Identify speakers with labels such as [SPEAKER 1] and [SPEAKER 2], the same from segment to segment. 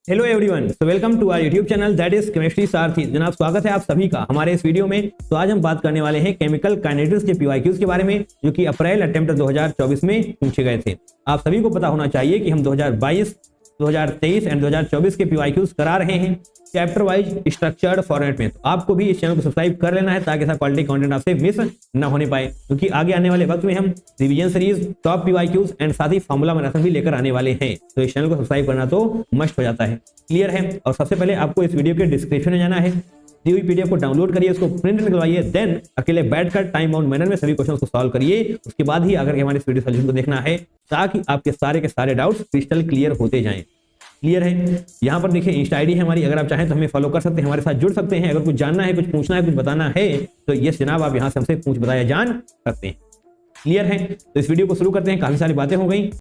[SPEAKER 1] Hello everyone, so welcome to our YouTube channel that is chemistry Sarathi. जनाब स्वागत है आप सभी का हमारे इस वीडियो में। तो आज हम बात करने वाले हैं केमिकल काइनेटिक्स के पीवाईक्यूज के बारे में, जो कि अप्रैल अटेम्प्ट 2024 में पूछे गए थे। आप सभी को पता होना चाहिए कि हम 2022, 2023 एंड 2024 के पीवाईक्यूज करा रहे हैं चैप्टर वाइज स्ट्रक्चर्ड फॉर्मेट में। तो आपको भी इस चैनल को सब्सक्राइब कर लेना है ताकि ऐसा क्वालिटी कंटेंट आपसे मिस न होने पाए, क्योंकि आगे आने वाले वक्त में हम revision series, top PYQs and साथ ही फॉर्मूला मैराथन भी लेकर आने वाले हैं। तो इस चैनल को सब्सक्राइब करना तो मस्ट हो जाता है। क्लियर है? और सबसे पहले आपको इस वीडियो के डिस्क्रिप्शन में जाना है, दी हुई पीडीएफ को डाउनलोड करिए, उसको प्रिंट निकलवाइए, देन अकेले बैठकर टाइम बाउंड मैनर में सभी क्वेश्चंस को सॉल्व करिए। उसके बाद ही आकर के हमारे इस वीडियो सोल्यूशन को देखना है, ताकि आपके सारे के सारे डाउट्स क्रिस्टल क्लियर होते जाएं। क्लियर है? यहाँ पर देखिए इंस्टा आईडी है हमारी, अगर आप चाहें तो हमें फॉलो कर सकते हैं, हमारे साथ जुड़ सकते हैं। अगर कुछ जानना है, कुछ पूछना है, कुछ बताना है तो यस जनाब, आप यहाँ से हमसे पूछ बताया जान सकते हैं। क्लियर है? तो इस वीडियो को शुरू करते हैं, काफी सारी बातें हो गई।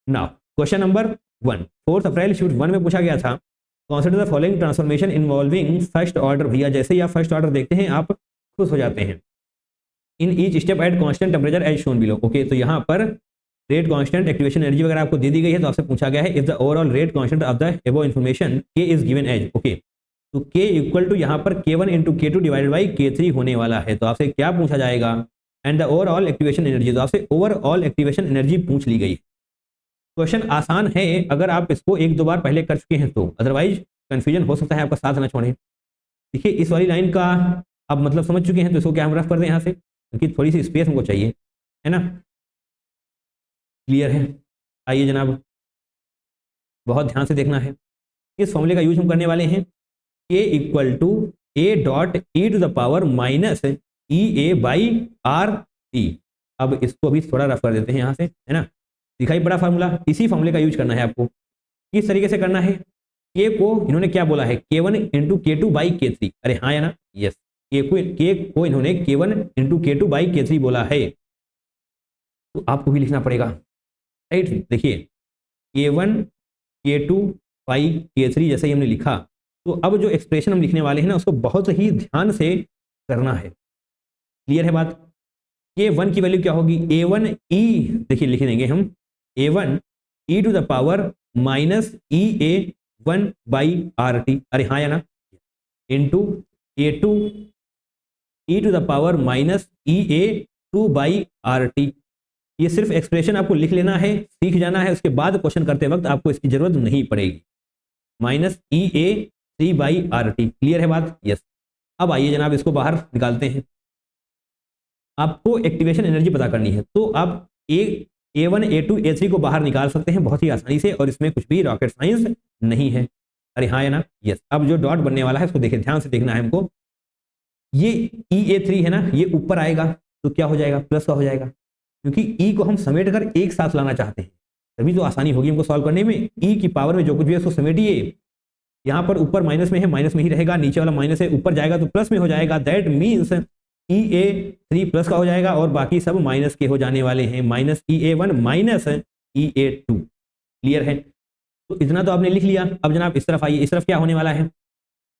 [SPEAKER 1] नाउ क्वेश्चन नंबर 1, 4 अप्रैल शिफ्ट 1 में पूछा गया था, consider the following transformation involving first order. भैया जैसे ही आप फर्स्ट ऑर्डर देखते हैं आप खुश हो जाते हैं। In each step at constant temperature as shown below. Okay, तो यहाँ पर रेट कांस्टेंट, एक्टिवेशन एनर्जी वगैरह आपको दे दी गई है। तो आपसे पूछा गया है if the overall rate constant of the एबो इन्फॉर्मेशन के इज गिवन एज। ओके, तो के इक्वल टू यहाँ पर K1 into K2 divided by K3 होने वाला है। तो आपसे क्या पूछा जाएगा? And the overall activation energy. तो आपसे ओवरऑल एक्टिवेशन एनर्जी पूछ ली गई। क्वेश्चन आसान है अगर आप इसको एक दो बार पहले कर चुके हैं तो, अदरवाइज कंफ्यूजन हो सकता है, आपका साथ न छोड़े। देखिए इस वाली लाइन का आप मतलब समझ चुके हैं, तो इसको क्या हम रफ कर दें यहाँ से, क्योंकि थोड़ी सी स्पेस हमको चाहिए, है ना? क्लियर है? आइए जनाब, बहुत ध्यान से देखना है। इस फॉर्मूले का यूज हम करने वाले हैं, K equal to A dot E to the power minus E A by R T. अब इसको भी थोड़ा रफ कर देते हैं यहाँ से, है ना? दिखाई पड़ा फार्मूला? इसी फॉर्मूले का यूज करना है आपको। किस तरीके से करना है? K को इन्होंने क्या बोला है? K1 into K2 by K3। अरे हाँ या ना? यस, K को इन्होंने K1 into K2 by K3 बोला है, तो आपको भी लिखना पड़ेगा, राइट? देखिए K1 K2 बाई K3 जैसे ही हमने लिखा, तो अब जो एक्सप्रेशन हम लिखने वाले हैं ना, उसको बहुत ही ध्यान से करना है। क्लियर है बात? K1 की वैल्यू क्या होगी? A1 E, देखिए लिख देंगे हम A1 E to the power minus E A 1 by R T. अरे हाँ या ना? Into A2 E to the power minus E A 2 by R T. ये सिर्फ एक्सप्रेशन आपको लिख लेना है, सीख जाना है, उसके बाद क्वेश्चन करते वक्त आपको इसकी जरूरत नहीं पड़ेगी। Minus E A 3 by R T. Clear है बात? यस। अब आइए जनाब, इसको बाहर निकालते हैं। आपको एक्टिवेशन एनर्जी पता करनी है, तो आप A1 A2 A3 को बाहर निकाल सकते हैं बहुत ही आसानी से, और इसमें कुछ भी रॉकेट साइंस नहीं है। अरे हाँ या ना? यस। अब जो डॉट बनने वाला है उसको देखिए, ध्यान से देखना है हमको। ये EA3 है ना, ये ऊपर आएगा तो क्या हो जाएगा? प्लस का हो जाएगा, क्योंकि E को हम समेट कर एक साथ लाना चाहते हैं, तभी तो आसानी होगी हमको सॉल्व करने में। E की पावर में जो कुछ भी है उसको समेटिए। यहाँ पर ऊपर माइनस में है, माइनस में ही रहेगा, नीचे वाला माइनस है, ऊपर जाएगा तो प्लस में हो जाएगा। दैट मीन्स EA3 प्लस का हो जाएगा और बाकी सब माइनस के हो जाने वाले हैं। Minus EA1 minus EA2। Clear है? तो इतना तो आपने लिख लिया। अब जनाब इस तरफ आइए, इस तरफ क्या होने वाला है?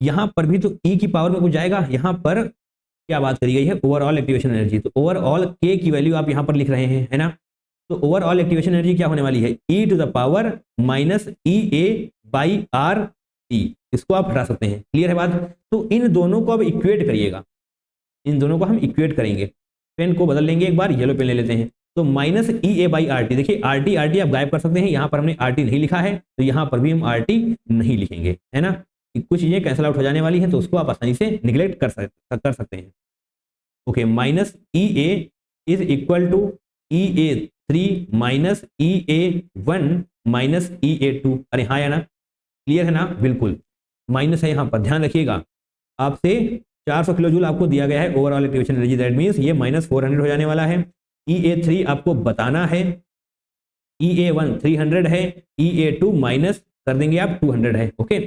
[SPEAKER 1] यहाँ पर भी तो E की पावर में कुछ जाएगा। यहाँ पर क्या बात करी गई है? Overall activation energy. तो ओवरऑल K की वैल्यू आप यहाँ पर लिख रहे हैं, है ना? तो ओवरऑल एक्टिवेशन एनर्जी क्या होने वाली है? E to the power minus E A by R T. इसको आप हटा सकते हैं। क्लियर है बात? तो इन दोनों को अब इक्वेट करिएगा, इन दोनों को हम इक्वेट करेंगे। पेन को बदल लेंगे एक बार, येलो पेन ले लेते हैं। तो minus E A by R T, देखिए आर टी आप गायब कर सकते हैं। यहाँ पर हमने आर टी नहीं लिखा है, तो यहाँ पर भी हम आर टी नहीं लिखेंगे, है ना? कुछ चीजें कैंसिल आउट हो जाने वाली हैं, तो उसको आप आसानी से निगलेक्ट कर सकते हैं। Okay, minus E A is equal to EA3 minus EA1 minus EA2। अरे हाँ या ना? क्लियर है ना? बिल्कुल माइनस है यहाँ पर, ध्यान रखिएगा। आपसे 400 किलो जूल आपको दिया गया है overall activation energy, that means ये माइनस 400 हो जाने वाला है। EA3 आपको बताना है, EA1 300 है, EA2 माइनस कर देंगे आप 200 है। ओके,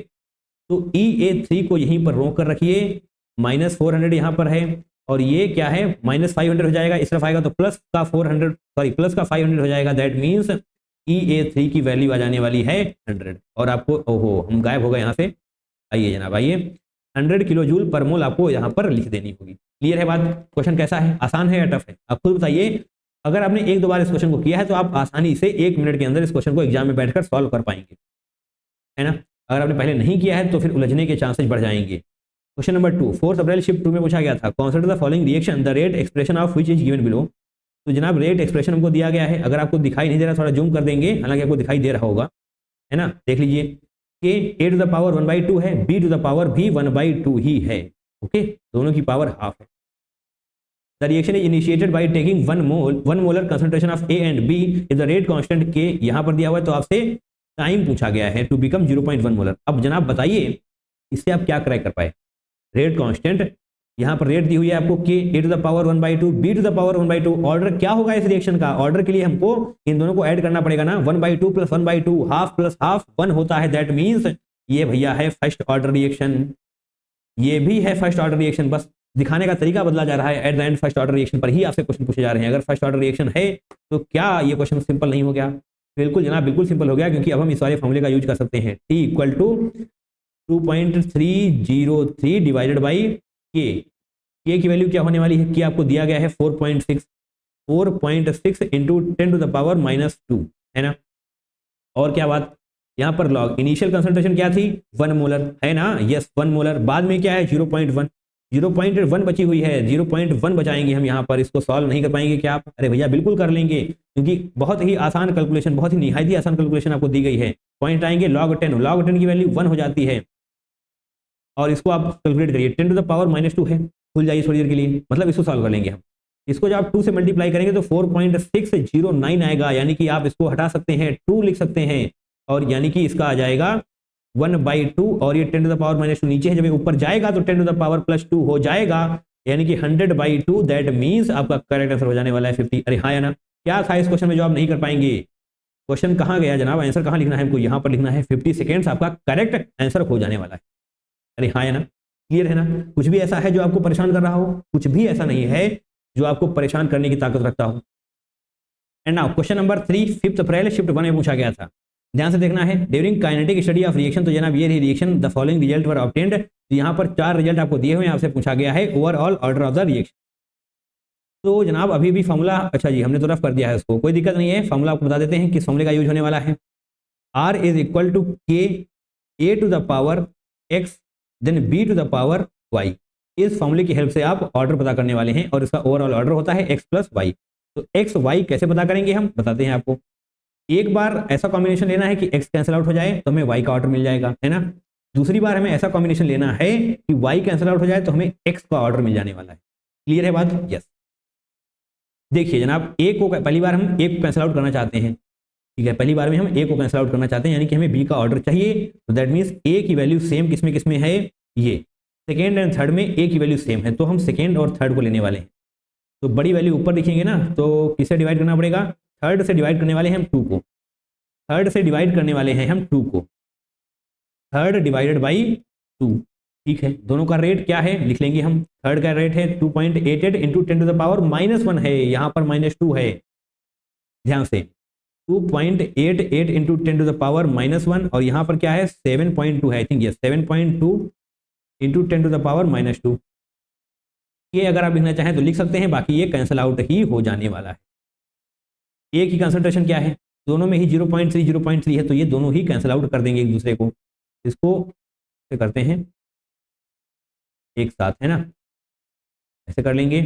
[SPEAKER 1] तो EA3 को यहीं पर रोक कर रखिए, माइनस 400 यहाँ पर है, और ये क्या है? माइनस 500 हो जाएगा। इस तरफ आएगा तो प्लस का 500 हो जाएगा। दैट मीन्स EA3 की वैल्यू आ जाने वाली है 100। और आपको, ओहो हम गायब हो गए यहाँ से। आइए जनाब आइए, 100 किलो जूल पर मोल आपको यहाँ पर लिख देनी होगी। क्लियर है बात? क्वेश्चन कैसा है? आसान है या टफ है? आप खुद बताइए। अगर आपने एक दो बार इस क्वेश्चन को किया है तो आप आसानी से 1 मिनट के अंदर इस क्वेश्चन को एग्जाम में बैठकर सॉल्व कर पाएंगे, है ना। अगर आपने पहले नहीं किया है तो फिर उलझने के चांसेस बढ़ जाएंगे। क्वेश्चन नंबर 2, 4 अप्रैल शिफ्ट 2 में पूछा गया था, consider the following reaction the rate expression of which is given below. तो जनाब रेट एक्सप्रेशन हमको दिया गया है, अगर आपको दिखाई नहीं दे रहा थोड़ा जूम कर देंगे, हालांकि आपको दिखाई दे रहा होगा, है ना। देख लीजिए कि a टू द पावर 1/2 है, b टू द पावर भी 1/2 ही है, ओके, दोनों की पावर हाफ है। The reaction is initiated by taking 1 molar concentration of a and b is the rate constant k, यहां पर दिया हुआ है तो आपसे टाइम पूछा गया है टू बिकम 0.1 मोलर। अब जनाब बताइए इससे आप क्या क्रैक कर पाए। रेट कांस्टेंट, यहां पर रेट दी हुई है आपको k, a to the power 1/2, b to the power 1/2। Order क्या होगा इस रिएक्शन का, ऑर्डर के लिए हमको इन दोनों को ऐड करना पड़ेगा ना, 1/2 प्लस 1/2, हाफ प्लस हाफ 1 होता है। दैट मीन्स ये भैया है फर्स्ट ऑर्डर रिएक्शन, ये भी है फर्स्ट ऑर्डर रिएक्शन, बस दिखाने का तरीका बदला जा रहा है। At the end first order reaction पर ही आपसे क्वेश्चन पूछे जा रहे हैं। अगर फर्स्ट ऑर्डर रिएक्शन है तो क्या ये क्वेश्चन सिंपल नहीं हो गया? बिल्कुल जनाब, बिल्कुल सिंपल हो गया, क्योंकि अब हम इस वाले फॉर्मूले का यूज कर सकते हैं। T equal to 2.303 divided by K. के की वैल्यू क्या होने वाली है, कि आपको दिया गया है 4.6 इंटू 10 टू द पावर -2, है ना। और क्या बात, यहां पर लॉग इनिशियल कंसंट्रेशन क्या थी 1 मोलर, है ना, यस 1 मोलर। बाद में क्या है 0.1 बची हुई है, 0.1 बचाएंगे हम यहाँ पर। इसको सॉल्व नहीं कर पाएंगे क्या आप? अरे भैया बिल्कुल कर लेंगे, क्योंकि बहुत ही आसान कैलकुलेशन, बहुत ही निहायती आसान कैलकुलेशन आपको दी गई है। पॉइंट आएंगे log 10 की वैल्यू 1 हो जाती है, और इसको आप कैलकुलेट करिए, 10 टू द पावर -2 है, भूल जाइए थोड़ी देर के लिए, मतलब इसको सॉल्व कर लेंगे हम। इसको जब आप 2 से मल्टीप्लाई करेंगे तो 4.609 आएगा, यानी कि आप इसको हटा सकते हैं, 2 लिख सकते हैं, और यानी कि इसका आ जाएगा 1/2, और ये 10 टू द पावर -2 नीचे है, जब ये ऊपर जाएगा तो 10 टू द पावर +2 हो जाएगा, यानी कि 100/2। दैट मीन्स आपका करेक्ट आंसर हो जाने वाला है 50। अरे हाँ या ना, क्या था इस क्वेश्चन में जो आप नहीं कर पाएंगे? क्वेश्चन कहाँ गया जनाब, आंसर कहाँ लिखना है हमको? यहाँ पर लिखना है 50 सेकेंड्स आपका करेक्ट आंसर हो जाने वाला है। अरे हाँ या ना, क्लियर है ना? कुछ भी ऐसा है जो आपको परेशान कर रहा हो? कुछ भी ऐसा नहीं है जो आपको परेशान करने की ताकत रखता हो। And now question number 3, 5 April shift 1 में पूछा गया था, ध्यान से देखना है। During kinetic study of reaction, तो जनाब ये रही reaction, the following result were obtained. यहाँ पर 4 रिजल्ट आपको दिए हुए हैं, आपसे पूछा गया है overall order of the reaction. तो जनाब अभी भी फॉर्मूला, अच्छा जी हमने तो रफ कर दिया है उसको, कोई दिक्कत नहीं है, फॉर्मूला आपको बता देते हैं किस फॉर्मूले का यूज होने वाला है। R is equal to K a to the power x then b to the power y। इस फॉर्मूले की हेल्प से आप ऑर्डर पता करने वाले हैं, और इसका ओवरऑल ऑर्डर होता है x प्लस वाई। तो x y कैसे पता करेंगे हम बताते हैं आपको। एक बार ऐसा कॉम्बिनेशन लेना है कि x कैंसिल आउट हो जाए तो हमें y का ऑर्डर मिल जाएगा, है ना। दूसरी बार हमें ऐसा कॉम्बिनेशन लेना है कि y कैंसिल आउट हो जाए तो हमें x का ऑर्डर मिल जाने वाला है। क्लियर है बात? यस। देखिए जनाब, a को पहली बार हम a को कैंसिल आउट करना चाहते हैं, ठीक है, पहली बार में हम a को कैंसिल आउट करना चाहते हैं, यानी कि हमें b का ऑर्डर चाहिए। तो दैट मीन्स a की वैल्यू सेम किसमें किसमें है, ये सेकेंड एंड थर्ड में a की वैल्यू सेम है, तो हम सेकेंड और थर्ड को लेने वाले हैं। तो बड़ी वैल्यू ऊपर लिखेंगे ना, तो किससे डिवाइड करना पड़ेगा? थर्ड से डिवाइड करने वाले हैं हम 2 को, थर्ड से डिवाइड करने वाले हैं हम 2 को, थर्ड डिवाइडेड बाई 2, ठीक है। दोनों का रेट क्या है लिख लेंगे हम। थर्ड का रेट है 2.88 इंटू 10 टू द पावर -1 है, यहाँ पर -2 है, ध्यान से 2.88 इंटू 10 टू द पावर -1, और यहाँ पर क्या है 7.2 है, आई थिंक ये 7.2 इंटू 10 टू द पावर -2। ये अगर आप लिखना चाहें तो लिख सकते हैं, बाकी ये कैंसिल आउट ही हो जाने वाला है। ए की कंसंट्रेशन क्या है, दोनों में ही 0.3 है, तो ये दोनों ही कैंसिल आउट कर देंगे एक दूसरे को। इसको करते हैं एक साथ, है ना, ऐसे कर लेंगे।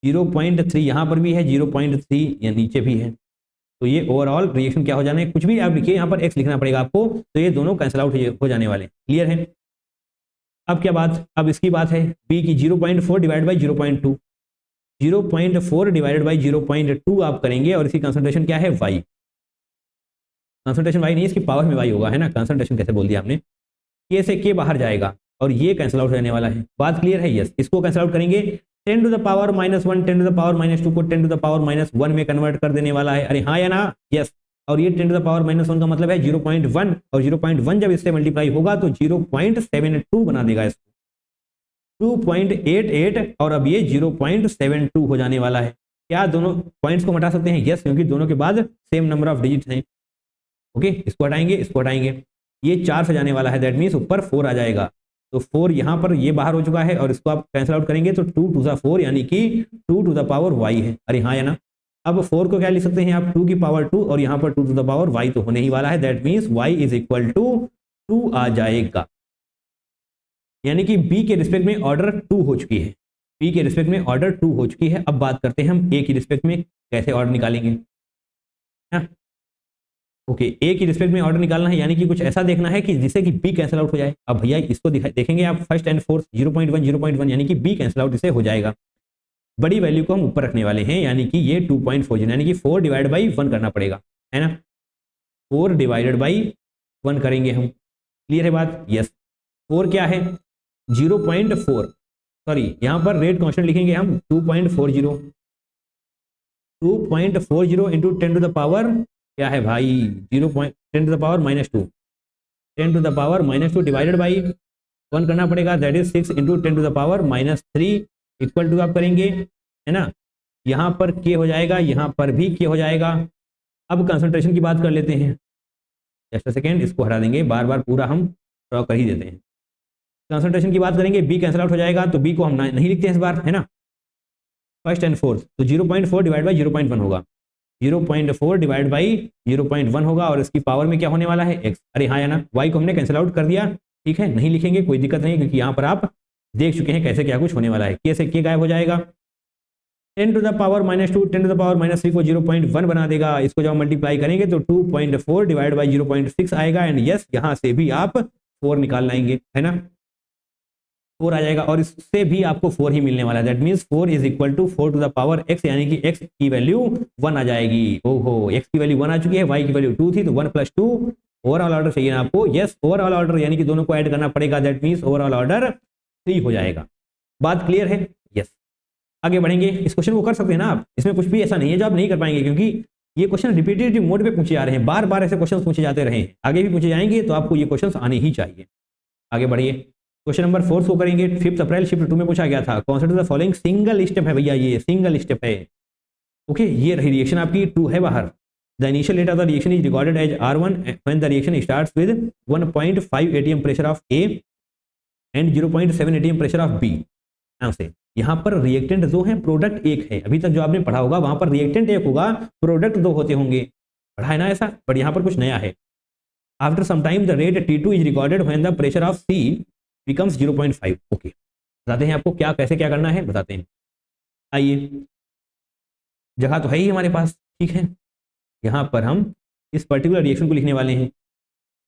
[SPEAKER 1] 0.3 यहाँ पर भी है, 0.3 या नीचे भी है, तो ये ओवरऑल रिएक्शन क्या हो जाना है, कुछ भी आप लिखिए, यहाँ पर x लिखना पड़ेगा आपको, तो ये दोनों कैंसिल आउट हो जाने वाले। क्लियर है? अब क्या बात, अब इसकी बात है b की 0.4 डिवाइड बाई 0.2, 0.4 डिवाइडेड बाई 0.2 आप करेंगे, और इसकी कंसंट्रेशन क्या है y, कंसंट्रेशन y नहीं, इसकी पावर में y होगा, है ना, कंसंट्रेशन कैसे बोल दिया आपने। k से k बाहर जाएगा और ये कैंसिल आउट रहने वाला है। बात क्लियर है? यस। इसको कैंसिल आउट करेंगे, 10 to the power -1 10 to the power -2 को 10 टू द पावर -1 में कन्वर्ट कर देने वाला है। अरे हाँ या ना? यस। और ये 10 टू द पावर -1 का मतलब है 0.1, और 0.1 जब इससे मल्टीप्लाई होगा तो 0.72 बना देगा इसको, 2.88, और अब ये 0.72 हो जाने वाला है। क्या दोनों पॉइंट्स को हटा सकते हैं? यस, क्योंकि दोनों के बाद सेम नंबर ऑफ डिजिट हैं। ओके, इसको हटाएंगे, इसको हटाएंगे, ये 4 से जाने वाला है, दैट मीन्स ऊपर 4 आ जाएगा। तो 4 यहाँ पर ये बाहर हो चुका है और इसको आप कैंसिल आउट करेंगे तो 2 टू द 4 यानी कि 2 टू द पावर y है। अरे हाँ या ना। अब 4 को क्या लिख सकते हैं आप 2 की पावर 2 और यहाँ पर 2 टू द पावर y तो होने ही वाला है, that means y is equal to 2 आ जाएगा। यानी कि b के रिस्पेक्ट में ऑर्डर 2 हो चुकी है, b के रिस्पेक्ट में ऑर्डर 2 हो चुकी है। अब बात करते हैं हम a की रिस्पेक्ट में कैसे ऑर्डर निकालेंगे। ओके, ए की रिस्पेक्ट में ऑर्डर निकालना है, यानी कि कुछ ऐसा देखना है कि जिससे कि बी कैंसिल आउट हो जाए। अब भैया इसको देखेंगे आप फर्स्ट एंड फोर्थ 0.1 0.1 यानी कि बी कैंसिल आउट इससे हो जाएगा। बड़ी वैल्यू को हम ऊपर रखने वाले हैं, यानी कि ये 2.40 यानी कि 4 डिवाइड बाई 1 करना पड़ेगा, है ना। 4 डिवाइडेड बाई 1 करेंगे हम। क्लियर है बात? यस। 4 क्या है? 0.4, सॉरी यहाँ पर रेट कॉन्स्टेंट लिखेंगे हम 2.40 इंटू 10 टू द पावर क्या है भाई 10 to the power -2, 10 to the power -2 divided by 1 करना पड़ेगा, that is 6 into 10 to the power -3 equal to आप करेंगे, है ना। यहाँ पर के हो जाएगा, यहाँ पर भी के हो जाएगा। अब कंसंट्रेशन की बात कर लेते हैं, जस्ट अ सेकेंड, इसको हटा देंगे, बार बार पूरा हम ड्रॉ कर ही देते हैं। कंसंट्रेशन की बात करेंगे, बी कैंसिल आउट हो जाएगा तो बी को हम नहीं लिखते हैं इस बार, है ना, फर्स्ट एंड फोर्थ, तो 0.4 डिवाइड बाई 0.1 होगा, 0.4 डिवाइड बाई 0.1 होगा और इसकी पावर में क्या होने वाला है x। अरे हाँ या ना, y को हमने कैंसिल आउट कर दिया, ठीक है, नहीं लिखेंगे कोई दिक्कत नहीं, क्योंकि यहाँ पर आप देख चुके हैं कैसे क्या कुछ होने वाला है। के से के गायब हो जाएगा, 10 to the power -2 10 to the power -3 को 0.1 बना देगा। इसको जब मल्टीप्लाई करेंगे तो 2.4 डिवाइड बाई 0.6 आएगा, एंड यस यहाँ से भी आप 4 निकाल लाएंगे, है ना, 4 आ जाएगा और इससे भी आपको 4 ही मिलने वाला है, that means 4 is equal to 4 to the power x, यानी कि x की वैल्यू 1 आ जाएगी। ओहो, x की वैल्यू 1 आ चुकी है, y की वैल्यू 2 थी, तो 1 + 2 ओवरऑल ऑर्डर चाहिए ना आपको। यस, ओवरऑल ऑर्डर यानी कि दोनों को ऐड करना पड़ेगा, दैट मीन्स ओवरऑल ऑर्डर 3 हो जाएगा। बात क्लियर है? यस। आगे बढ़ेंगे, इस क्वेश्चन को कर सकते हैं ना आप, इसमें कुछ भी ऐसा नहीं है जो आप नहीं कर पाएंगे, क्योंकि ये क्वेश्चन रिपीटेटिव मोड पे पूछे जा रहे हैं, बार बार ऐसे क्वेश्चन पूछे जाते रहे हैं, आगे भी पूछे जाएंगे, तो आपको ये क्वेश्चन आने ही चाहिए। आगे बढ़िए, क्वेश्चन नंबर 4 को करेंगे। 5 अप्रैल शिफ्ट 2 में पूछा गया था, consider the following, single step है भैया, ये सिंगल स्टेप है। ओके, ये रही रिएक्शन आपकी 2 है बाहर। The initial rate of the reaction is recorded as R1 when the reaction starts with 1.5 atm pressure of A and 0.7 atm pressure of B। से यहाँ पर रिएक्टेंट जो है प्रोडक्ट एक है, अभी तक जो आपने पढ़ा होगा वहां पर रिएक्टेंट एक होगा, प्रोडक्ट 2 होते होंगे, पढ़ा है ना ऐसा, बट यहाँ पर कुछ नया है। After some time the rate T2 is recorded when the pressure of C becomes 0.5। Okay, बताते हैं आपको क्या कैसे क्या करना है, बताते हैं। आइए, जगह तो है ही हमारे पास, ठीक है, यहाँ पर हम इस पर्टिकुलर रिएक्शन को लिखने वाले हैं,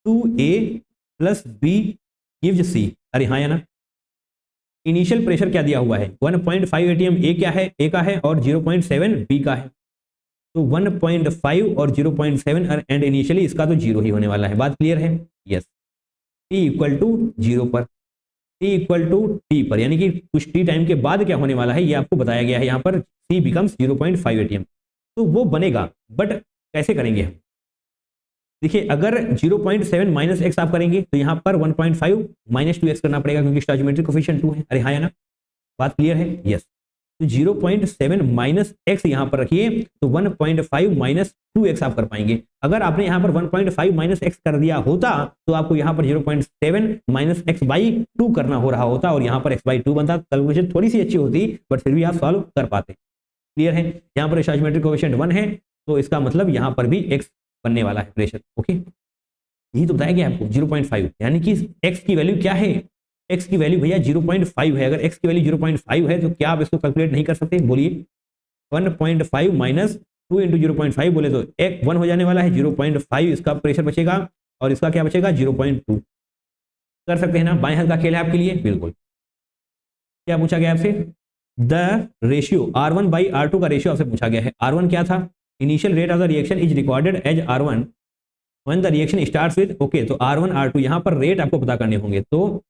[SPEAKER 1] 2A + B गिव्स C। अरे हाँ या ना, इनिशियल प्रेशर क्या दिया हुआ है 1.5 atm A क्या है, A का है, और 0.7 B का है, तो 1.5 और 0.7 एंड इनिशियली इसका तो 0 ही होने वाला है। बात क्लियर है? यस। T = 0 पर, T = T पर, यानी कि कुछ T टाइम के बाद क्या होने वाला है ये आपको बताया गया है, यहाँ पर C बिकम्स 0.5 atm, तो वो बनेगा, बट कैसे करेंगे हम? देखिए, अगर 0.7 - x आप करेंगे तो यहाँ पर 1.5 - 2x करना पड़ेगा, क्योंकि स्टोइचियोमेट्रिक कोफिशिएंट 2 है। अरे हाँ या ना, बात क्लियर है? यस। तो 0.7 - x यहाँ पर रखिए, तो 1.5 - 2x आप कर पाएंगे। अगर आपने यहाँ पर 1.5 - x कर दिया होता तो आपको यहाँ पर 0.7 - x/2 करना हो रहा होता, और यहाँ पर x/2 बनता, कैलकुलेशन थोड़ी सी अच्छी होती, बट फिर भी आप सॉल्व कर पाते। क्लियर है? यहाँ पर स्टोइचियोमेट्रिक कोफिशिएंट 1 है, तो इसका मतलब यहाँ पर भी x बनने वाला है प्रेशर। ओके, यही तो बताया गया आपको 0.5, यानी कि x की वैल्यू क्या है, x की वैल्यू भैया 0.5 है। अगर x की वैल्यू 0.5 है तो क्या आप इसको कैलकुलेट नहीं कर सकते? बोलिए, 1.5 - 2 × 0.5 बोले तो 1 हो जाने वाला है, 0.5 इसका प्रेशर बचेगा, और इसका क्या बचेगा 0.2। कर सकते हैं ना, बाएं हाथ का खेल है आपके लिए, बिल्कुल। क्या पूछा गया आपसे? द रेशियो R1/R2 का रेशियो आपसे पूछा गया है। R1 क्या था? Initial rate of the reaction is recorded as R1 when the reaction starts with, okay, तो R1 R2 यहाँ पर रेट आपको पता करने होंगे, तो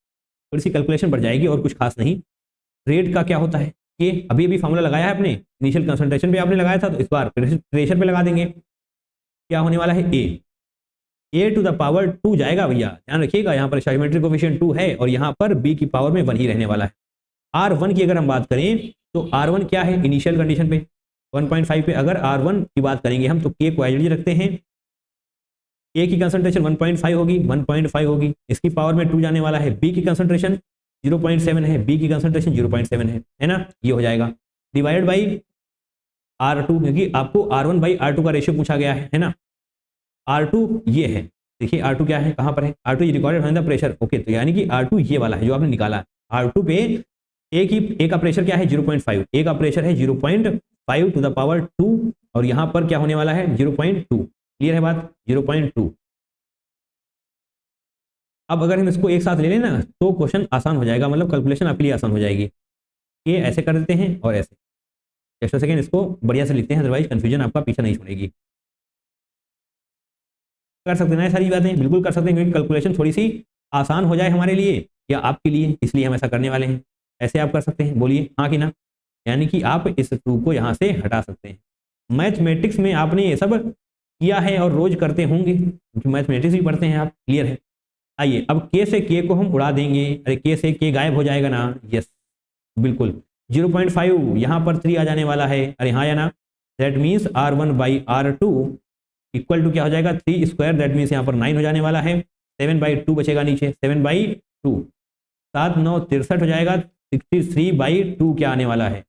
[SPEAKER 1] थोड़ी सी कैलकुलेशन बढ़ जाएगी, और कुछ खास नहीं। रेट का क्या होता है, कि अभी अभी फॉर्मूला लगाया है आपने, इनिशियल कंसंट्रेशन पे आपने लगाया था, तो इस बार प्रेशर पे लगा देंगे। क्या होने वाला है? A टू द पावर 2 जाएगा भैया, ध्यान रखिएगा, यहाँ पर स्टोइचियोमेट्रिक कोफिशिएंट 2 है, और यहाँ पर B की पावर में 1 ही रहने वाला है। R1 की अगर हम बात करें तो R1 क्या है, इनिशियल कंडीशन पे 1.5 पे, अगर R1 की बात करेंगे हम तो K को एज रखते हैं, ए की कंसंट्रेशन 1.5 होगी, 1.5 होगी, इसकी पावर में 2 जाने वाला है। बी की कंसंट्रेशन 0.7 है, बी की कंसंट्रेशन 0.7 है ना, ये हो जाएगा डिवाइड बाई R2, क्योंकि आपको R1 बाई R2 का रेशियो पूछा गया है ना। R2 ये है, देखिए R2 क्या है, कहाँ पर है, R2 ये रिकॉर्डेड है द प्रेशर। ओके, तो यानी कि R2 ये वाला है जो आपने निकाला। R2 पे ए का प्रेशर क्या है 0.5, ए का प्रेशर है 0.5 टू द पावर 2, और यहाँ पर क्या होने वाला है 0.2। क्लियर है बात, 0.2। अब अगर हम इसको एक साथ ले लें ना तो क्वेश्चन आसान हो जाएगा, मतलब कैलकुलेशन आपके लिए आसान हो जाएगी। ये ऐसे कर देते हैं और ऐसे, जस्ट अ सेकेंड, इसको बढ़िया से लिखते हैं, अदरवाइज कंफ्यूजन आपका पीछे नहीं छोड़ेगी। कर सकते हैं ना ये सारी बातें, बिल्कुल कर सकते हैं, क्योंकि कैलकुलेशन थोड़ी सी आसान हो जाए हमारे लिए या आपके लिए, इसलिए हम ऐसा करने वाले हैं। ऐसे आप कर सकते हैं, बोलिए हाँ कि ना, यानी कि आप इस 2 को यहाँ से हटा सकते हैं। मैथमेटिक्स में आपने ये सब किया है और रोज करते होंगे, क्योंकि मैथमेटिक्स भी पढ़ते हैं आप। क्लियर है, आइए अब के से के को हम उड़ा देंगे। अरे के से के गायब हो जाएगा ना, यस बिल्कुल। 0.5 यहाँ पर 3 आ जाने वाला है, अरे हाँ या ना, that means R1 by R2 equal to क्या हो जाएगा 3 स्क्वायर, दैट मीन्स यहाँ पर 9 हो जाने वाला है। 7/2 बचेगा नीचे, 7/2, 7 9 63 हो जाएगा। 63/2 क्या आने वाला है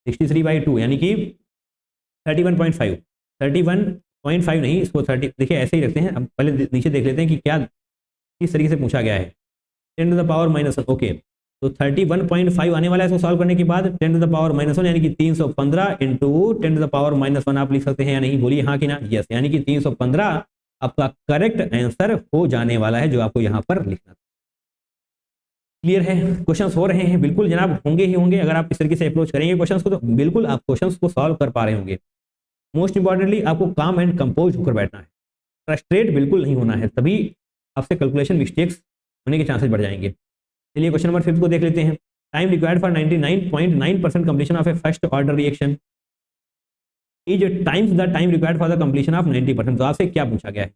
[SPEAKER 1] 63/2, यानी कि 31.5, 31.5 नहीं, इसको 30, देखिए ऐसे ही रखते हैं। अब पहले नीचे देख लेते हैं कि क्या किस तरीके से पूछा गया है। 10 टू द पावर -1, ओके, तो 31.5 आने वाला है इसको सॉल्व करने के बाद। 10 टू द पावर -1 यानी कि 315 इंटू 10 टू द पावर -1 आप लिख सकते हैं या नहीं, बोलिए हाँ कि ना, यस, यानी कि 315 आपका करेक्ट आंसर हो जाने वाला है जो आपको यहाँ पर लिखना। क्लियर है, क्वेश्चंस हो रहे हैं, बिल्कुल जनाब होंगे ही होंगे। अगर आप इस तरीके से अप्रोच करेंगे क्वेश्चंस को तो बिल्कुल आप क्वेश्चंस को सॉल्व कर पा रहे होंगे। मोस्ट इंपॉर्टेंटली आपको काम एंड कंपोज होकर बैठना है, फ्रस्ट्रेट बिल्कुल नहीं होना है, तभी आपसे कैलकुलेशन मिस्टेक्स होने के चांसेस बढ़ जाएंगे। चलिए क्वेश्चन नंबर 5 को देख लेते हैं। Time required for 99.9% completion of A first order reaction is times the time required for the completion of 90%। तो आपसे क्या पूछा गया है,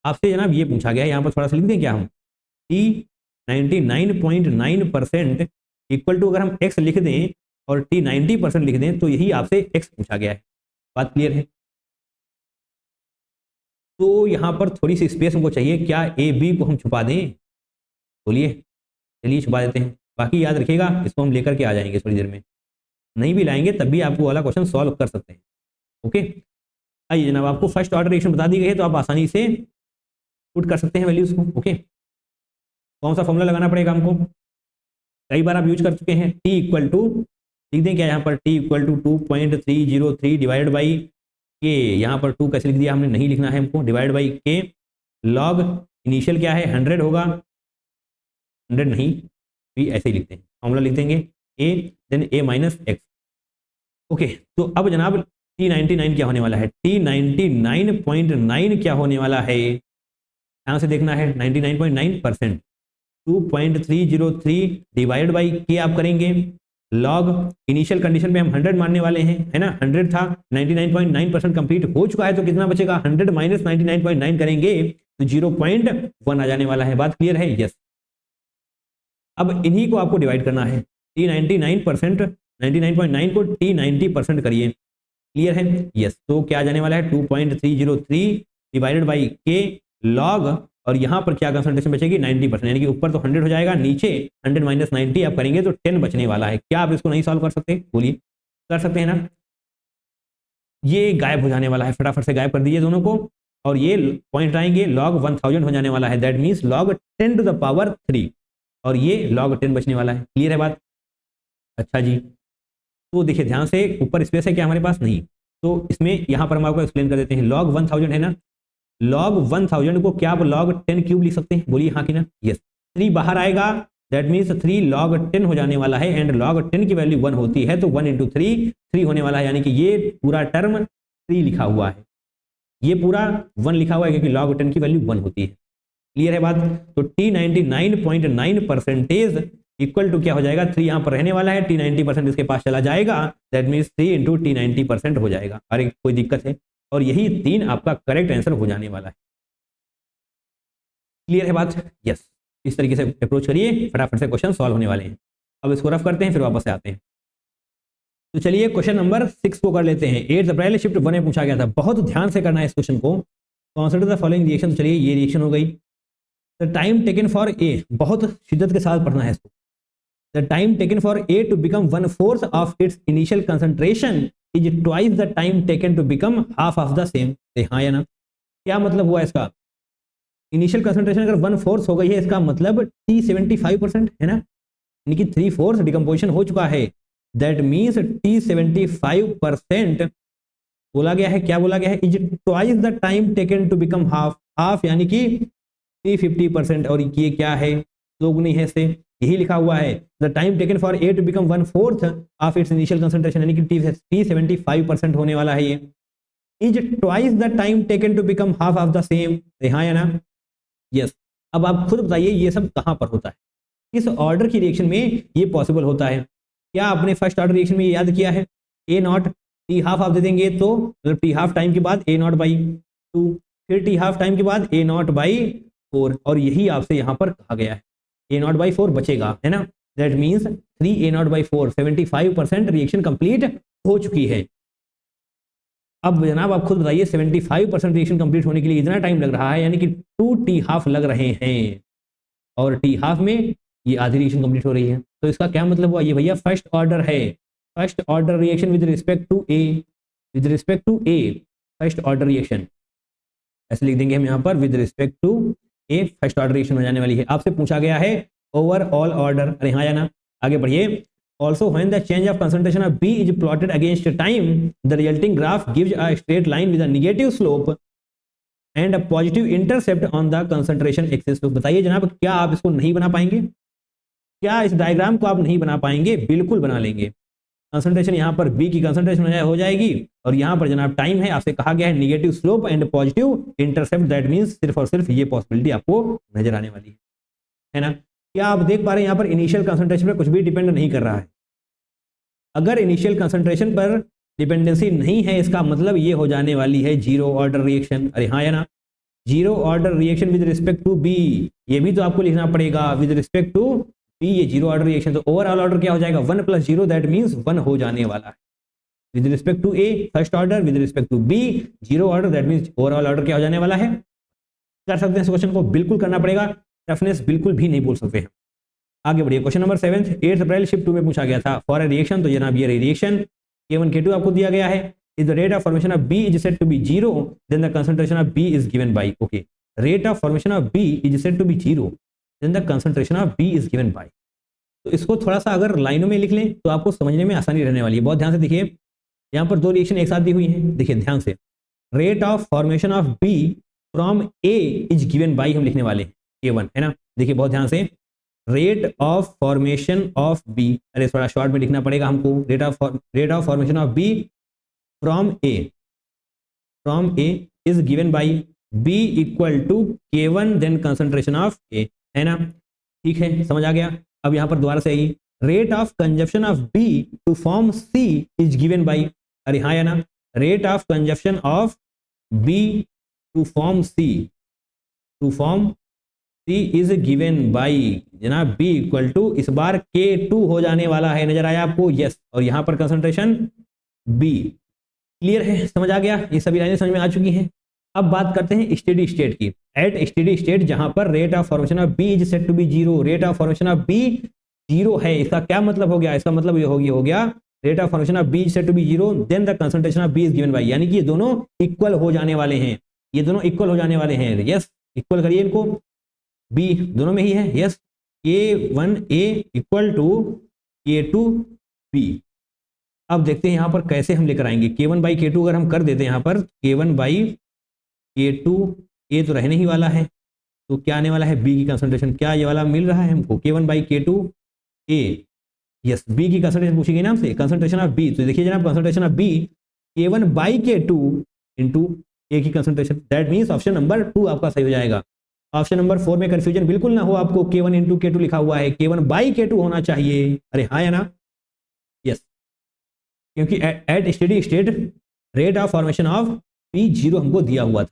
[SPEAKER 1] आपसे जनाब ये पूछा गया है, यहाँ पर थोड़ा सा लिख दें क्या हम, कि 99.9% इक्वल टू अगर हम x लिख दें और t 90% लिख दें तो यही आपसे x पूछा गया है। बात क्लियर है, तो यहाँ पर थोड़ी सी स्पेस हमको चाहिए, क्या ए बी को हम छुपा दें, बोलिए, चलिए छुपा देते हैं। बाकी याद रखिएगा इसको हम लेकर के आ जाएंगे थोड़ी देर में, नहीं भी लाएंगे तब भी आपको वाला क्वेश्चन सॉल्व कर सकते हैं। ओके, आइए जनाब, आपको फर्स्ट ऑर्डर रिएक्शन बता दी गई है तो आप आसानी से पुट कर सकते हैं वैल्यूज को। ओके, कौन सा फॉर्मूला लगाना पड़ेगा हमको, कई बार आप यूज कर चुके हैं, t इक्वल टू, लिख दें क्या यहाँ पर, t equal to 2.303 divide by K, यहाँ पर 2 कैसे लिख दिया हमने, नहीं लिखना है हमको, डिवाइड बाई के लॉग इनिशियल क्या है 100 होगा, 100 नहीं, भी ऐसे ही लिखते हैं, फॉर्मूला लिख देंगे a then a minus X. Okay, तो अब जनाब T99 क्या होने वाला है, T99.9 क्या होने वाला है, यहाँ से देखना है 99.9%, 2.303 डिवाइड बाई के आप करेंगे, लॉग इनिशियल कंडीशन पे हम 100 मानने वाले हैं, है ना, 100 था, 99.9% कंप्लीट हो चुका है, तो कितना बचेगा 100 माइनस 99.9 करेंगे तो 0.1 आ जाने वाला है। बात क्लियर है, यस। अब इन्हीं को आपको डिवाइड करना है, T99%, 99.9 को T90% करिए, क्लियर है, यस। तो क्या आ जाने वाला है 2.303 डिवाइडेड बाई के लॉग, और यहाँ पर क्या कंसंट्रेशन बचेगी 90%, यानी कि ऊपर तो 100 हो जाएगा, नीचे 100 माइनस 90 आप करेंगे तो 10 बचने वाला है। क्या आप इसको नहीं सॉल्व कर सकते, बोलिए, कर सकते हैं ना। ये गायब हो जाने वाला है, फटाफट से गायब कर दीजिए दोनों को, और ये पॉइंट आएंगे लॉग 1000 हो जाने वाला है, that means log 10 to the power 3, और ये log 10 बचने वाला है। क्लियर है बात, अच्छा जी। तो देखिए ध्यान से, ऊपर स्पेस है क्या हमारे पास, नहीं, तो इसमें यहाँ पर हम आपको एक्सप्लेन कर देते हैं। log 1000 है ना, log 1000 को क्या आप log 10 क्यूब लिख सकते हैं, बोलिए हाँ कि ना, यस। 3 बाहर आएगा, दैट मीन्स 3 log 10 हो जाने वाला है, एंड log 10 की वैल्यू 1 होती है, तो 1 इंटू 3 होने वाला है, यानी कि ये पूरा टर्म 3 लिखा हुआ है, ये पूरा 1 लिखा हुआ है, क्योंकि log 10 की वैल्यू 1 होती है। क्लियर है बात, तो T99.9% इक्वल टू क्या हो जाएगा, 3 यहाँ पर रहने वाला है, T90% इसके पास चला जाएगा, दैट मीन्स 3 इंटू T90% हो जाएगा। अरे कोई दिक्कत है, और यही 3 आपका करेक्ट आंसर हो जाने वाला है। क्लियर है बात, यस। इस तरीके से अप्रोच करिए, फटाफट से क्वेश्चन सॉल्व होने वाले हैं। अब इसको रफ करते हैं, फिर वापस से आते हैं। तो चलिए क्वेश्चन नंबर 6 को कर लेते हैं। 8 अप्रैल शिफ्ट 1 में पूछा गया था, बहुत ध्यान से करना है इस क्वेश्चन को, कंसिडर द फॉलोइंग रिएक्शन, तो चलिए ये रिएक्शन हो गई। The time taken for A, बहुत शिद्दत के साथ पढ़ना है इसको। The time taken for A to become 1/4 of its initial concentration is twice the time taken to become half of the same. हाँ या ना, क्या मतलब हुआ इसका? इनिशियल कंसंट्रेशन अगर 1/4 हो गई है, इसका मतलब T 75% है ना, यानी कि 3/4 डिकम्पोजिशन हो चुका है। दैट मीन्स T 75% बोला गया है, क्या बोला गया है? Is twice the time taken to become half, half यानी कि T 50%, और ये क्या है? दोगुनी है से, यही लिखा हुआ है। The time taken for A to become 1/4 of its initial concentration, यानी कि T 75% होने वाला है ये। Is twice the time taken to become half of the same. हाँ या ना? यस। अब आप खुद बताइए ये सब कहां पर होता है, किस ऑर्डर की रिएक्शन में ये पॉसिबल होता है? क्या आपने फर्स्ट ऑर्डर रिएक्शन में ये याद किया है? ए नॉट टी हाफ आप दे देंगे तो मतलब टी हाफ टाइम के बाद ए नॉट बाई 2, फिर टी हाफ टाइम के बाद ए नॉट बाई 4, और यही आपसे यहां पर कहा गया है ए नॉट बाई 4 बचेगा, है ना। That means 3 A not by 4, 75% reaction complete हो चुकी है। अब जनाब आप खुद बताइए 75% रिएक्शन कंप्लीट होने के लिए इतना टाइम लग रहा है, यानी कि 2 टी हाफ लग रहे हैं, और टी हाफ में ये आधी रिएक्शन कंप्लीट हो रही है। तो इसका क्या मतलब हुआ? ये भैया फर्स्ट ऑर्डर है, first order reaction with respect to A, with respect to A first order reaction, ऐसे लिख देंगे हम यहाँ पर, with respect to A first order reaction हो जाने वाली है। आपसे पूछा गया है ओवरऑल ऑर्डर, अरे हाँ या ना? आगे बढ़िए। Also, when the change of concentration of B is plotted against time, the resulting graph gives a straight line with a negative slope and a positive intercept on the concentration axis. तो बताइए जनाब, क्या आप इसको नहीं बना पाएंगे? क्या इस डायग्राम को आप नहीं बना पाएंगे? बिल्कुल बना लेंगे। कंसंट्रेशन यहाँ पर B की कंसंट्रेशन हो जाएगी, और यहाँ पर जनाब टाइम है, आपसे कहा गया है negative slope and positive intercept. That means सिर्फ और सिर्फ ये पॉसिबिलिटी आपको नजर आने वाली है ना। क्या आप देख पा रहे हैं यहाँ पर इनिशियल कंसंट्रेशन पर कुछ भी डिपेंड नहीं कर रहा है। अगर इनिशियल कंसंट्रेशन पर डिपेंडेंसी नहीं है, इसका मतलब ये हो जाने वाली है जीरो ऑर्डर रिएक्शन। अरे हाँ या ना? Zero order reaction with respect to B, ये भी तो आपको लिखना पड़ेगा, विद रिस्पेक्ट टू बी ये जीरो ऑर्डर रिएक्शन। तो ओवरऑल ऑर्डर क्या हो जाएगा? 1 + 0, दैट मीन्स 1 हो जाने वाला है। With respect to A first order, with respect to B zero order, that means overall order क्या हो जाने वाला है। कर सकते हैं इस क्वेश्चन को, बिल्कुल करना पड़ेगा, टफनेस बिल्कुल भी नहीं बोल सकते हैं। आगे बढ़िए। क्वेश्चन नंबर 7 8 अप्रैल शिफ्ट 2 में पूछा गया था फॉर ए रिएक्शन, तो जनाब ये रिएक्शन K1 K2 आपको दिया गया है। Is the rate of formation of B is said to be 0, then the concentration of B is given by, okay, rate of formation of B is said to be 0, then the concentration of B is given by. तो इसको थोड़ा सा अगर लाइनों में लिख लें तो आपको समझने में आसानी रहने वाली है। बहुत ध्यान से देखिए, यहाँ पर दो रिएक्शन एक साथ दी हुई है, देखिए ध्यान से। Rate of formation of B from A is given bye हम लिखने वाले हैं K1, है ना। देखिए बहुत ध्यान से, rate of formation of B, अरे थोड़ा शॉर्ट में लिखना पड़ेगा हमको, rate of formation of B from A is given by B equal to K1 then concentration of A, है ना। ठीक है, समझ आ गया। अब यहां पर दोबारा से आई, rate of consumption of B to form C is given by, अरे हाँ या ना, rate of consumption of B to form C is given by जनाब B इक्वल टू, इस बार K2 हो जाने वाला है, नजर आया आपको? यस। और यहां पर कंसंट्रेशन B। क्लियर है, समझ आ गया? ये सभी लाइनें समझ में आ चुकी हैं। अब बात करते हैं स्टेडी स्टेट की। एट स्टेडी स्टेट जहां पर rate of formation of B is set to be 0, rate of formation of B 0 है, इसका क्या मतलब हो गया? इसका मतलब ये हो गया rate of formation of B is set to be 0, then the concentration of B is given by, यानी कि ये दोनों इक्वल हो जाने वाले हैं, ये दोनों इक्वल हो जाने वाले हैं। यस, इक्वल करिए इनको, B दोनों में ही है। Yes, K1A equal to K2B। अब देखते हैं यहाँ पर कैसे हम लेकर आएंगे K1 बाई K2। अगर हम कर देते हैं यहाँ पर K1 बाई K2, A तो रहने ही वाला है, तो क्या आने वाला है? B की कंसंट्रेशन, क्या ये वाला मिल रहा है हमको? K1 by K2 A। Yes, B की कंसंट्रेशन पूछेगी ना हमसे, कंसंट्रेशन ऑफ B। तो देखिए जनाब, concentration of B K1 by K2 into A की concentration, that means option number 2 आपका सही हो जाएगा। ऑप्शन नंबर 4 में कंफ्यूजन बिल्कुल ना हो आपको, K1 इंटू K2 लिखा हुआ है, K1 बाई K2 होना चाहिए। अरे हाँ या ना? यस, क्योंकि at steady state rate of formation of B 0 हमको दिया हुआ था।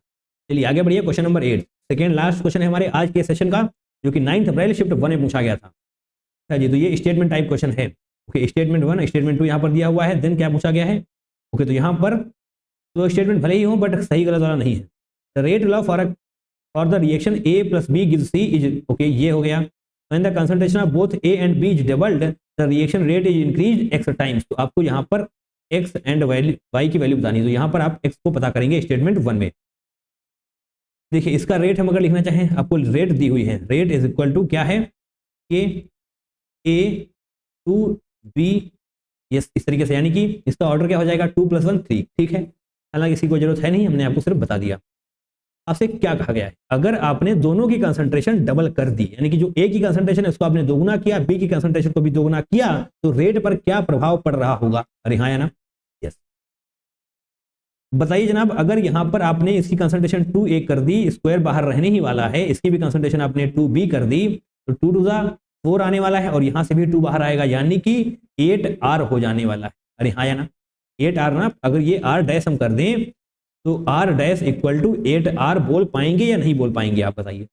[SPEAKER 1] चलिए आगे बढ़िए। Question number 8 second last question है हमारे आज के सेशन का, जो कि 9 अप्रैल शिफ्ट 1 में पूछा गया था। अच्छा जी, तो ये स्टेटमेंट टाइप क्वेश्चन है। ओके, स्टेटमेंट 1 स्टेटमेंट 2 यहाँ पर दिया हुआ है, देन क्या पूछा गया है? ओके, तो यहाँ पर तो स्टेटमेंट भले ही हो बट सही गलत वाला नहीं है। The rate law for the reaction A + B gives C is okay, ये हो गया। When the concentration of both A and B is doubled the reaction rate is increase x times. तो आपको यहाँ पर x एंड वैल्यू y की value बतानी है, तो यहाँ पर आप x को पता करेंगे स्टेटमेंट 1 में। देखिए इसका रेट हम अगर लिखना चाहें, आपको रेट दी हुई है, रेट इज इक्वल टू क्या है कि A टू B, यस इस तरीके से, यानी कि इसका ऑर्डर क्या हो जाएगा 2 + 1 3, ठीक है। हालांकि इसकी कोई जरूरत है नहीं, हमने आपको सिर्फ बता दिया। आपसे क्या कहा गया है, अगर आपने दोनों की कंसंट्रेशन डबल कर दी, यानी कि जो ए की कंसंट्रेशन है उसको आपने दोगुना किया, बी की कंसंट्रेशन को भी दोगुना किया, तो रेट पर क्या प्रभाव पड़ रहा होगा? अरे हाँ या ना? यस। बताइए जनाब, अगर यहां पर आपने इसकी कंसंट्रेशन 2A कर दी, स्क्वायर बाहर रहने ही वाला है, इसकी भी कंसंट्रेशन आपने 2B कर दी, तो 2 टू 4 आने वाला है और यहां से भी 2 बाहर आएगा, यानी कि 8R हो जाने वाला है। अरे हाँ या ना? 8R ना, अगर ये R डैश हम कर दें तो R dash equal to 8R बोल पाएंगे या नहीं बोल पाएंगे? आप बताइए।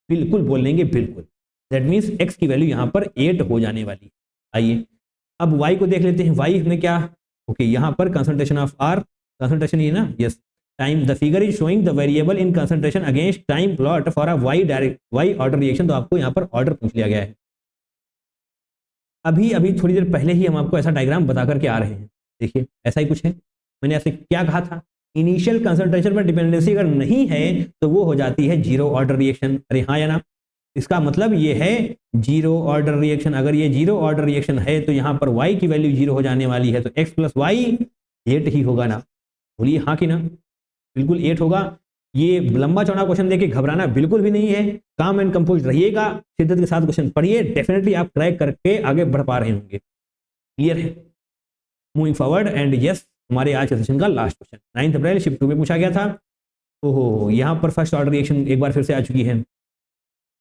[SPEAKER 1] बिल्कुल बोल लेंगे, बिल्कुल। दैट मीन्स x की वैल्यू यहाँ पर 8 हो जाने वाली। आइए अब y को देख लेते हैं। y में क्या, ओके, यहाँ पर कंसंट्रेशन ऑफ R, कंसंट्रेशन ये ना, yes, time, the figure is showing the variable in concentration against time plot for a y order reaction. तो आपको यहाँ पर ऑर्डर पूछ लिया गया है। अभी अभी थोड़ी देर पहले ही हम आपको ऐसा डायग्राम बता करके आ रहे हैं। देखिए ऐसा ही कुछ है। मैंने आपसे क्या कहा था, इनिशियल कंसंट्रेशन पर डिपेंडेंसी अगर नहीं है तो वो हो जाती है जीरो ऑर्डर रिएक्शन। अरे हाँ या ना? इसका मतलब ये है जीरो ऑर्डर रिएक्शन। अगर ये जीरो ऑर्डर रिएक्शन है तो यहाँ पर y की वैल्यू जीरो हो जाने वाली है, तो x + y 8 ही होगा ना? बोलिए हाँ कि ना? बिल्कुल 8 होगा। ये लंबा चौड़ा क्वेश्चन देके घबराना बिल्कुल भी नहीं है, काम एंड कंपोज रहिएगा, शिद्दत के साथ क्वेश्चन पढ़िए, डेफिनेटली आप क्रैक करके आगे बढ़ पा रहे होंगे। क्लियर है? मूविंग फॉरवर्ड एंड यस, हमारे आज के सेशन का लास्ट क्वेश्चन 9 अप्रैल शिफ्ट 2 में पूछा गया था। ओहो, यहाँ पर फर्स्ट ऑर्डर रिएक्शन एक बार फिर से आ चुकी है।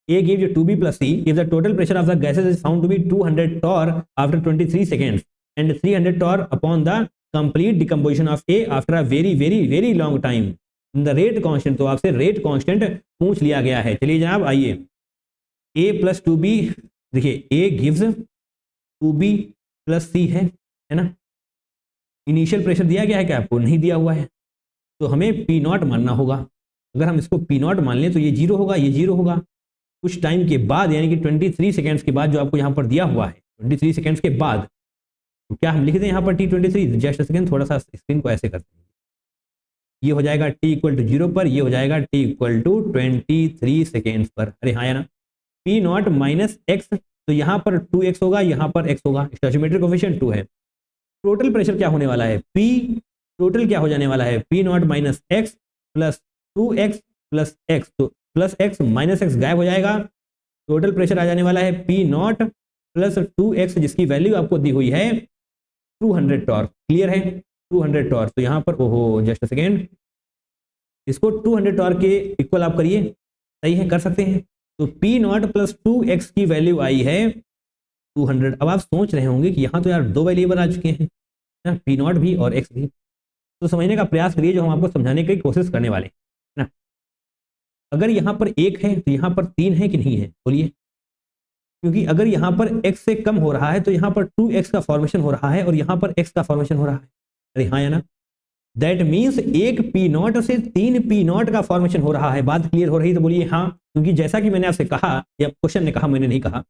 [SPEAKER 1] A gives you 2B + C if the total pressure of the gases is found to be 200 torr after 23 seconds and 300 torr upon the complete decomposition of A after a very long time. The rate constant, तो आपसे rate constant पूछ लिया गया है। चलिए जनाब आइए, A + 2B, देखिए A gives 2B + C है ना? इनिशियल प्रेशर दिया गया है क्या आपको? नहीं दिया हुआ है, तो हमें P0 मानना होगा। अगर हम इसको P0 मान लें तो ये जीरो होगा, ये जीरो होगा। कुछ टाइम के बाद, यानी कि 23 सेकेंड्स के बाद जो आपको यहाँ पर दिया हुआ है, 23 सेकेंड्स के बाद, तो क्या हम लिख दें यहाँ पर T23? जस्ट सेकेंड, थोड़ा सा स्क्रीन को ऐसे करते हैं, ये हो जाएगा T = 0 पर, ये हो जाएगा T = 23 सेकेंड्स पर। अरे हाँ या ना? P0 - x, तो यहाँ पर 2x होगा, यहाँ पर x होगा, स्टोइचियोमेट्रिक कोएफिशिएंट 2 है। टोटल प्रेशर क्या होने वाला है? P टोटल क्या हो जाने वाला है? P0 - x + 2x + x, तो +x -x गायब हो जाएगा। टोटल प्रेशर आ जाने वाला है P0 + 2x, जिसकी वैल्यू आपको दी हुई है 200 टॉर्क। क्लियर है? 200 टॉर्क, तो यहाँ पर ओहो, जस्ट सेकेंड, इसको 200 टॉर्क के इक्वल आप करिए। सही है, कर सकते हैं। तो P0 + 2x की वैल्यू आई है 200। अब आप सोच रहे होंगे कि यहाँ तो यार दो वेरिएबल आ चुके हैं ना, P0 भी और x भी, तो समझने का प्रयास करिए जो हम आपको समझाने की कोशिश करने वाले हैं ना। अगर यहाँ पर 1 है तो यहाँ पर 3 है कि नहीं है? बोलिए। क्योंकि अगर यहाँ पर x से कम हो रहा है तो यहाँ पर 2x का फॉर्मेशन हो रहा है और यहाँ पर x का फॉर्मेशन हो रहा है। अरे हाँ या ना? दैट मीन्स एक P0 से 3 P0 का फॉर्मेशन हो रहा है। बात क्लियर हो रही? तो बोलिए हाँ, क्योंकि जैसा कि मैंने आपसे कहा, या क्वेश्चन ने कहा, मैंने नहीं कहा,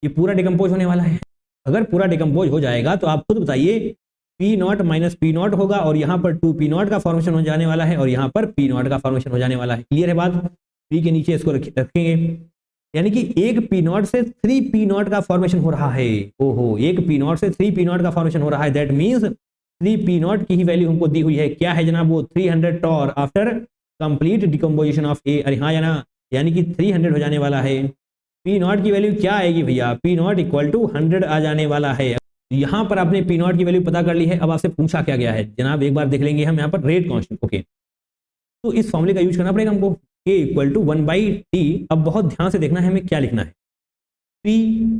[SPEAKER 1] ये पूरा डिकम्पोज होने वाला है। अगर पूरा डिकम्पोज हो जाएगा तो आप खुद बताइए, P0 - P0 होगा और यहाँ पर 2 P0 का फॉर्मेशन हो जाने वाला है और यहाँ पर P0 का फॉर्मेशन हो जाने वाला है। क्लियर है बात? P के नीचे इसको रखेंगे, यानी कि एक P0 से 3 P0 का फॉर्मेशन हो रहा है। ओहो, एक P0 से 3 P0 का फॉर्मेशन हो रहा है। दैट मीन्स 3 P0 की ही वैल्यू हमको दी हुई है। क्या है जनाब? वो 300 torr after complete decomposition of A। अरे हाँ या ना? यानी कि 300 हो जाने वाला है। P0 की वैल्यू क्या आएगी भैया? P0 = 100 आ जाने वाला है। यहाँ पर आपने P0 की वैल्यू पता कर ली है। अब आपसे पूछा क्या गया है जनाब, एक बार देख लेंगे हम यहाँ पर रेट कांस्टेंट। ओके, तो इस फॉर्मूले का यूज करना पड़ेगा हमको, K = 1/T। अब बहुत ध्यान से देखना है हमें क्या लिखना है, P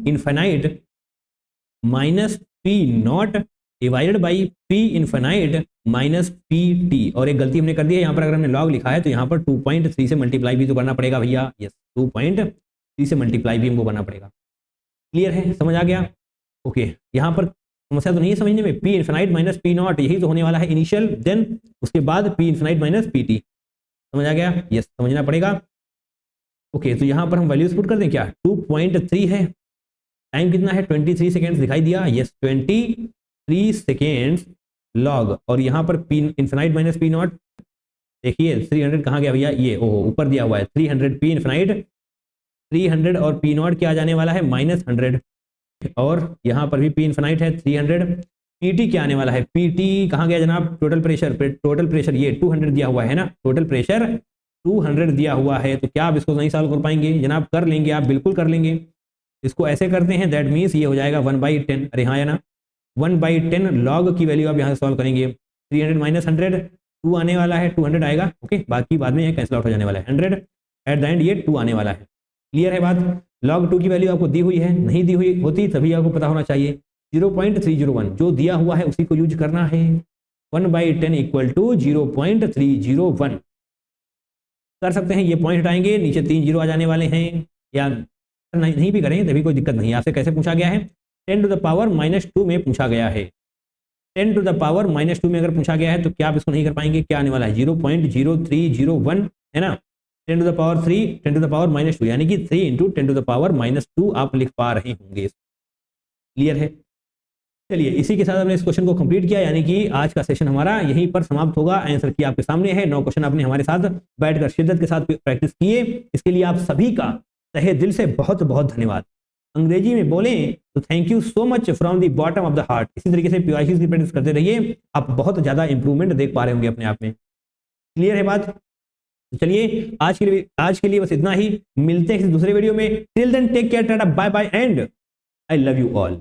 [SPEAKER 1] infinite - P0 divided by P infinite - PT। और एक गलती हमने कर दी है यहाँ पर, अगर हमने लॉग लिखा है तो यहाँ पर 2.3 से मल्टीप्लाई भी तो करना पड़ेगा भैया। यस, 2.3 से मल्टीप्लाई भी हमको करना पड़ेगा। क्लियर है? समझ आ गया? ओके, यहाँ पर समस्या तो नहीं है समझने में। P infinite - P0, यही तो होने वाला है इनिशियल, देन उसके बाद P infinite - PT। समझ आ गया? यस, समझना पड़ेगा। ओके, तो यहाँ पर हम वैल्यूज पुट कर दें क्या? 2.3 है, टाइम कितना है? 23 सेकेंड्स दिखाई दिया। यस, 23 सेकेंड्स लॉग, और यहाँ पर P infinite minus P not, देखिए 300 कहाँ गया भैया? ये ओहो ऊपर दिया हुआ है 300 पी इन्फिनाइट, 300 और पी नॉट क्या आ जाने वाला है? -100, और यहाँ पर भी पी इन्फिनाइट है 300, पीटी क्या आने वाला है? पीटी कहाँ गया जनाब? टोटल प्रेशर ये 200 दिया हुआ है ना, टोटल प्रेशर 200 दिया हुआ है। तो क्या आप इसको नहीं सॉल्व कर पाएंगे जनाब? कर लेंगे आप, बिल्कुल कर लेंगे। इसको ऐसे करते हैं, दैट मीन्स ये हो जाएगा 1/10, अरे हाँ है ना, 1/10 लॉग की वैल्यू आप यहाँ से सॉल्व करेंगे। 300 माइनस 100, 2 आने वाला है, 200 आएगा। ओके, बाकी बाद में ये कैंसिल आउट हो जाने वाला है, 100 एट द एंड ये 2 आने वाला है। क्लियर है बात? लॉग 2 की वैल्यू आपको दी हुई है, नहीं दी हुई होती तभी आपको पता होना चाहिए। 0.301 जो दिया हुआ है उसी को यूज करना है। 1/10 इक्वल टू 0.301 कर सकते हैं। ये पॉइंट हटाएंगे, नीचे 3 जीरो आ जाने वाले हैं, या नहीं भी करें तभी कोई दिक्कत नहीं है। आपसे कैसे पूछा गया है? 10 टू द पावर -2 में पूछा गया है। 10 टू द पावर -2 में अगर पूछा गया है तो क्या आप इसको नहीं कर पाएंगे? क्या आने वाला है? 0.0301 है ना, 10 to the power 3, 10 to the power -2, यानी कि 3 इंटू 10 टू द पावर -2 आप लिख पा रहे होंगे। क्लियर है? चलिए, इसी के साथ हमने इस क्वेश्चन को कंप्लीट किया, यानी कि आज का सेशन हमारा यहीं पर समाप्त होगा। आंसर की आपके सामने है, 9 क्वेश्चन आपने हमारे साथ बैठकर शिद्दत के साथ प्रैक्टिस किए, इसके लिए आप सभी का तहे दिल से बहुत बहुत धन्यवाद। अंग्रेजी में बोलें तो thank you so much from the bottom of the heart. इसी तरीके से पीवाईसी की प्रैक्टिस करते रहिए, आप बहुत ज्यादा इंप्रूवमेंट देख पा रहे होंगे अपने आप में। क्लियर है बात? तो चलिए, आज के लिए बस इतना ही। मिलते हैं किसी दूसरे वीडियो में। Till then take care, tata, bye bye and I love you all.